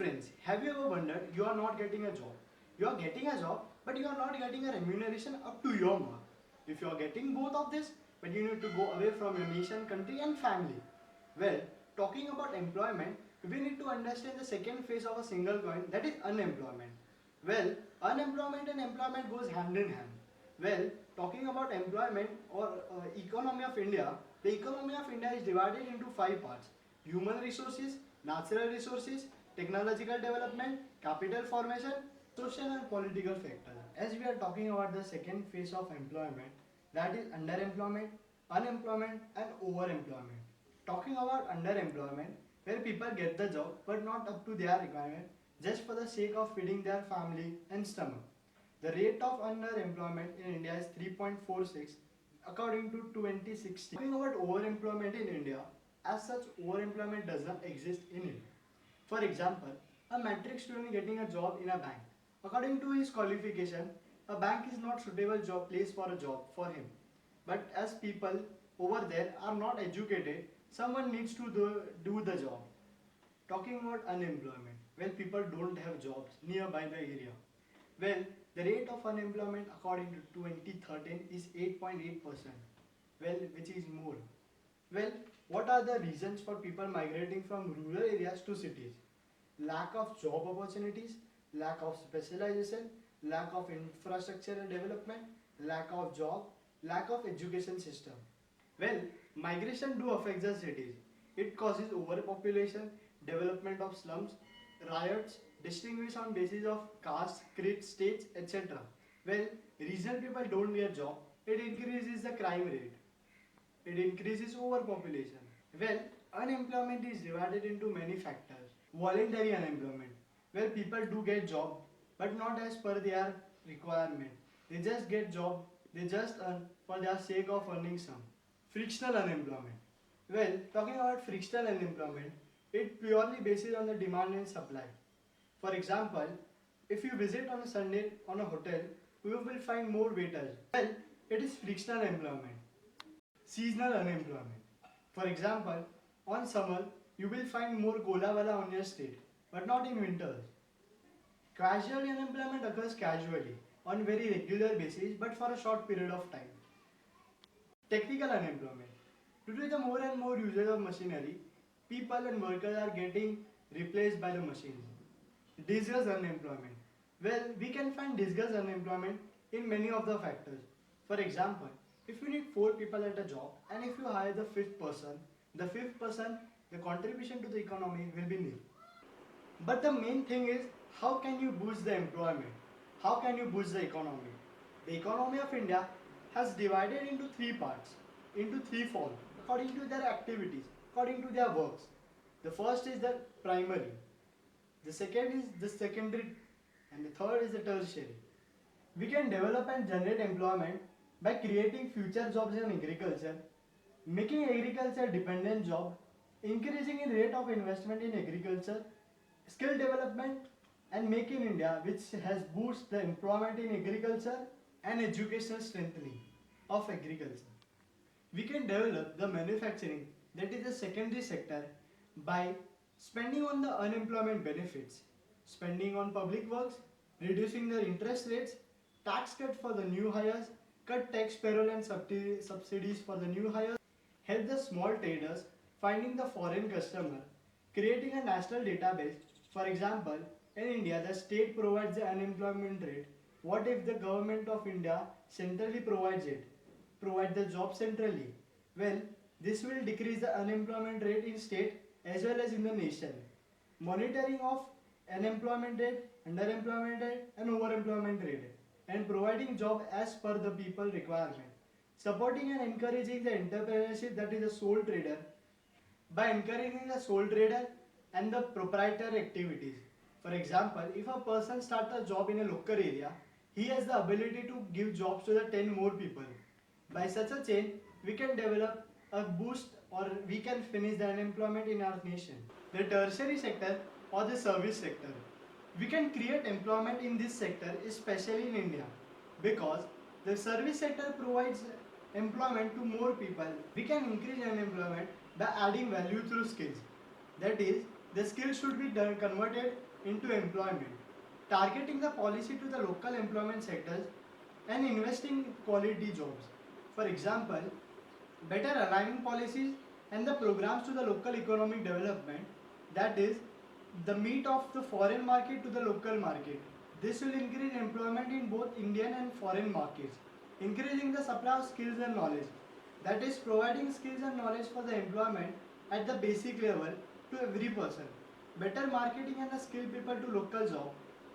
friends, have you ever wondered you are not getting a job? You are getting a job, but you are not getting a remuneration up to your mark. If you are getting both of this, but you need to go away from your nation, country, and family. Well, talking about employment, we need to understand the second phase of a single coin, that is unemployment. Well, unemployment and employment goes hand in hand. Well, talking about employment or economy of India, the economy of India is divided into five parts: human resources, natural resources, technological development, capital formation, social and political factors. As we are talking about the second phase of employment, that is underemployment, unemployment, and overemployment. Talking about underemployment, where people get the job but not up to their requirement just for the sake of feeding their family and stomach. The rate of underemployment in India is 3.46 according to 2016. Talking about overemployment in India, as such, overemployment does not exist in India. For example, a matric student getting a job in a bank. According to his qualification, a bank is not suitable job place for a job for him. But as people over there are not educated, someone needs to do the job. Talking about unemployment, when people don't have jobs nearby the area. Well, the rate of unemployment according to 2013 is 8.8%. Well, which is more. Well, what are the reasons for people migrating from rural areas to cities? Lack of job opportunities, lack of specialization, lack of infrastructural development, lack of job, lack of education system. Well, migration do affect the cities. It causes overpopulation, development of slums, riots, distinguished on basis of caste, creed, states, etc. Well, regional people don't get job, it increases the crime rate. It increases overpopulation. Well, unemployment is divided into many factors. Voluntary unemployment, where people do get job, but not as per their requirement. They just get job, they just earn for their sake of earning some. Frictional unemployment. Well, talking about frictional unemployment, it purely bases on the demand and supply. For example, if you visit on a Sunday on a hotel, you will find more waiters. Well, it is frictional employment. Seasonal unemployment. For example, on summer, you will find more gola wala on your street, but not in winters. Casual unemployment occurs casually, on very regular basis, but for a short period of time. Technical unemployment. Due to the more and more usage of machinery, people and workers are getting replaced by the machines. Disguised unemployment. Well, we can find disguised unemployment in many of the factors. For example, if you need 4 people at a job and if you hire the fifth person, the contribution to the economy will be nil. But the main thing is, how can you boost the employment? How can you boost the economy? The economy of India has divided into three parts, into three folds, according to their activities, according to their works. The first is the primary, the second is the secondary, and the third is the tertiary. We can develop and generate employment by creating future jobs in agriculture, making agriculture dependent job, increasing in rate of investment in agriculture, skill development, and Make in India, which has boosted the employment in agriculture and educational strengthening of agriculture. We can develop the manufacturing, that is the secondary sector, by spending on the unemployment benefits, spending on public works, reducing the interest rates, tax cut for the new hires, cut tax payroll and subsidies for the new hires, help the small traders finding the foreign customer, creating a national database. For example, in India, the state provides the unemployment rate. What if the government of India centrally provides it? Provide the job centrally. Well, this will decrease the unemployment rate in state as well as in the nation. Monitoring of unemployment rate, underemployment rate, and overemployment rate, and providing job as per the people requirement. Supporting and encouraging the entrepreneurship, that is the sole trader, by encouraging the sole trader and the proprietary activities. For example, if a person starts a job in a local area, he has the ability to give jobs to the 10 more people. By such a chain, we can develop a boost or we can finish the unemployment in our nation. The tertiary sector or the service sector. We can create employment in this sector, especially in India, because the service sector provides employment to more people. We can increase unemployment by adding value through skills. That is, the skills should be converted into employment. Targeting the policy to the local employment sectors and investing in quality jobs. For example, better aligning policies and the programs to the local economic development, that is, the meat of the foreign market to the local market. This will increase employment in both Indian and foreign markets, increasing the supply of skills and knowledge. That is, providing skills and knowledge for the employment at the basic level to every person. Better marketing and the skill people to local job,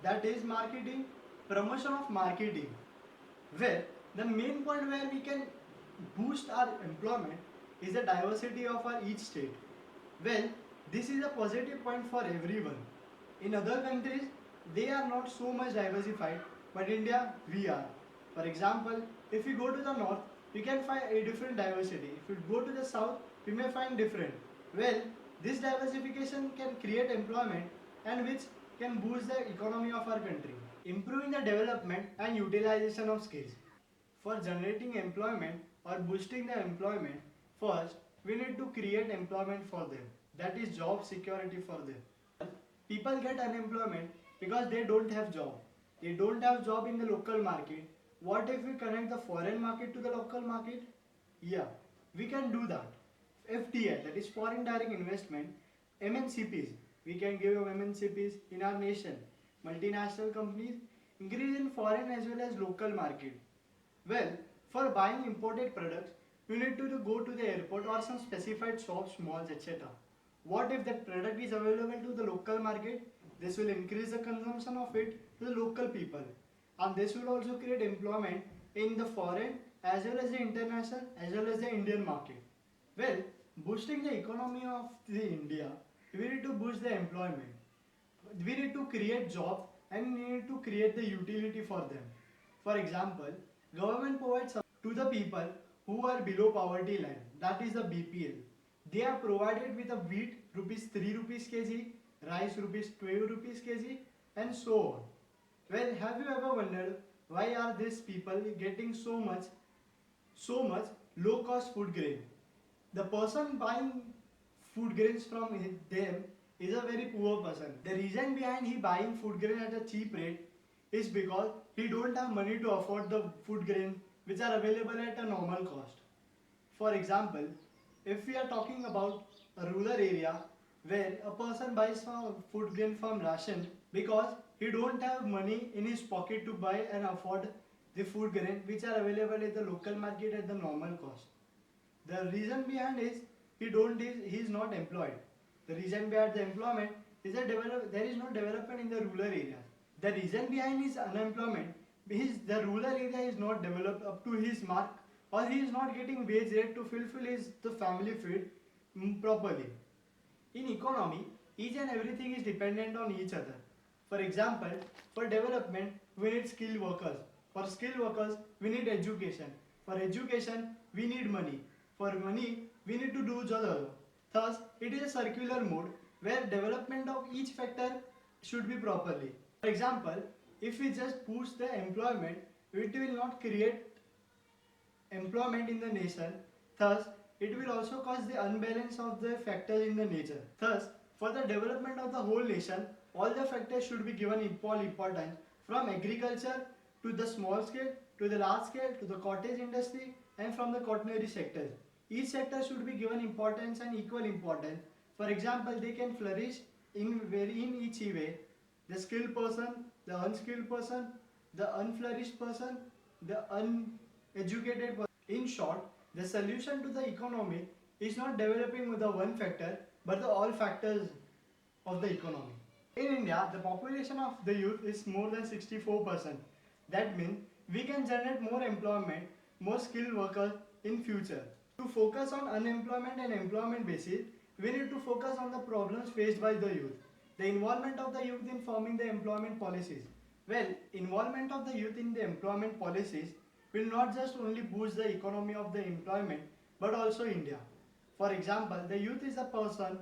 that is marketing, promotion of marketing, where the main point where we can boost our employment is the diversity of our each state. Well, this is a positive point for everyone. In other countries, they are not so much diversified, but India, we are. For example, if we go to the north, we can find a different diversity. If we go to the south, we may find different. Well, this diversification can create employment and which can boost the economy of our country. Improving the development and utilization of skills. For generating employment or boosting the employment, first we need to create employment for them. That is job security for them. People get unemployment because they don't have job. They don't have job in the local market. What if we connect the foreign market to the local market? Yeah, we can do that. FDI, that is foreign direct investment, MNCPs, we can give MNCPs in our nation, multinational companies, increase in foreign as well as local market. Well, for buying imported products, you need to go to the airport or some specified shops, malls, etc. What if that product is available to the local market? This will increase the consumption of it to the local people. And this will also create employment in the foreign as well as the international as well as the Indian market. Well, boosting the economy of the India, we need to boost the employment. We need to create jobs and we need to create the utility for them. For example, government provides to the people who are below poverty line, that is the BPL. They are provided with a wheat rupees 3 rupees kg, rice rupees 12 rupees kg, and so on. Well, have you ever wondered why are these people getting so much low cost food grain? The person buying food grains from them is a very poor person. The reason behind he buying food grain at a cheap rate is because he don't have money to afford the food grain which are available at a normal cost. For example, if we are talking about a rural area where a person buys some food grain from ration because he don't have money in his pocket to buy and afford the food grain which are available at the local market at the normal cost. The reason behind is he is not employed. The reason behind the employment is that there is no development in the rural areas. The reason behind his unemployment is the rural area is not developed up to his mark or he is not getting wage rate to fulfill the family feed properly. In economy, each and everything is dependent on each other. For example, for development, we need skilled workers. For skilled workers, we need education. For education, we need money. For money, we need to do job. Thus, it is a circular mode where development of each factor should be properly. For example, if we just push the employment, it will not create employment in the nation. Thus, it will also cause the unbalance of the factors in the nature. Thus, for the development of the whole nation, all the factors should be given equal importance from agriculture to the small scale, to the large scale, to the cottage industry and from the quaternary sectors. Each sector should be given importance and equal importance. For example, they can flourish in each way. The skilled person, the unskilled person, the unflourished person, the uneducated person. In short, the solution to the economy is not developing with the one factor, but the all factors of the economy. In India, the population of the youth is more than 64%. That means we can generate more employment, more skilled workers in future. To focus on unemployment and employment basis, we need to focus on the problems faced by the youth. The involvement of the youth in forming the employment policies. Well, involvement of the youth in the employment policies will not just only boost the economy of the employment, but also India. For example, the youth is a person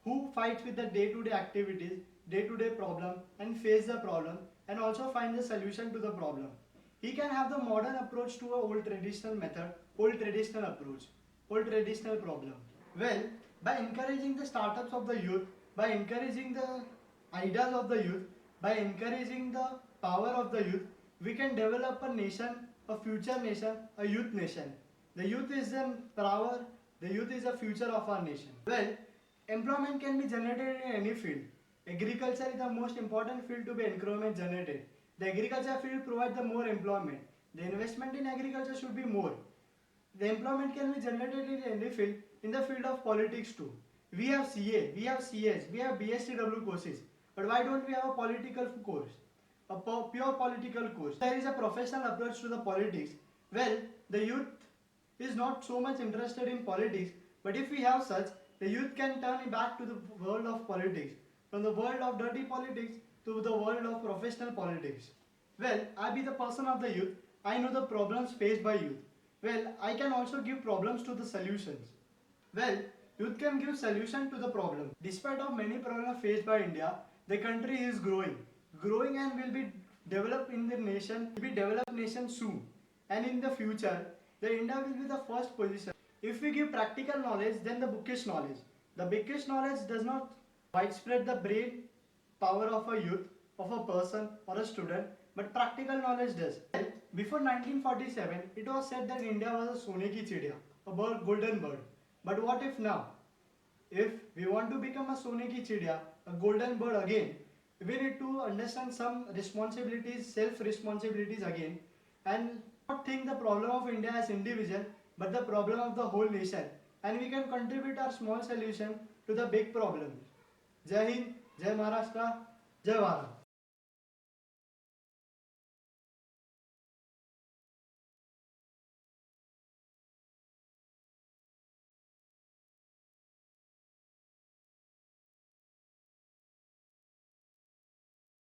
who fights with the day-to-day activities, day-to-day problem and face the problem and also find the solution to the problem. He can have the modern approach to a old traditional method, old traditional approach, old traditional problem. Well, by encouraging the startups of the youth, By encouraging the ideas of the youth, by encouraging the power of the youth, we can develop a nation, a future nation, a youth nation. The youth is the power, the youth is the future of our nation. Well, employment can be generated in any field. Agriculture is the most important field to be employment generated. The agriculture field provides the more employment. The investment in agriculture should be more. The employment can be generated in any field, in the field of politics too. We have CA, we have CS, we have BSTW courses, but why don't we have a political course? A pure political course. There is a professional approach to the politics. Well, the youth is not so much interested in politics, but if we have such, the youth can turn back to the world of politics, from the world of dirty politics to the world of professional politics. Well, I be the person of the youth, I know the problems faced by youth. Well, I can also give problems to the solutions. Well, youth can give solution to the problem. Despite of many problems faced by India, the country is growing and will be developed in the nation, will be developed nation soon. And in the future, the India will be the first position. If we give practical knowledge, then the bookish knowledge. The bookish knowledge does not widespread the brain power of a youth, of a person or a student, but practical knowledge does. Before 1947, it was said that India was a Sone ki chidiya, a bird, golden bird. But what if now? If we want to become a Sone ki chidiya, a golden bird again, we need to understand some responsibilities, self-responsibilities again, and not think the problem of India as individual, but the problem of the whole nation. And we can contribute our small solution to the big problem. Jai Hind, Jai Maharashtra, Jai Bharat.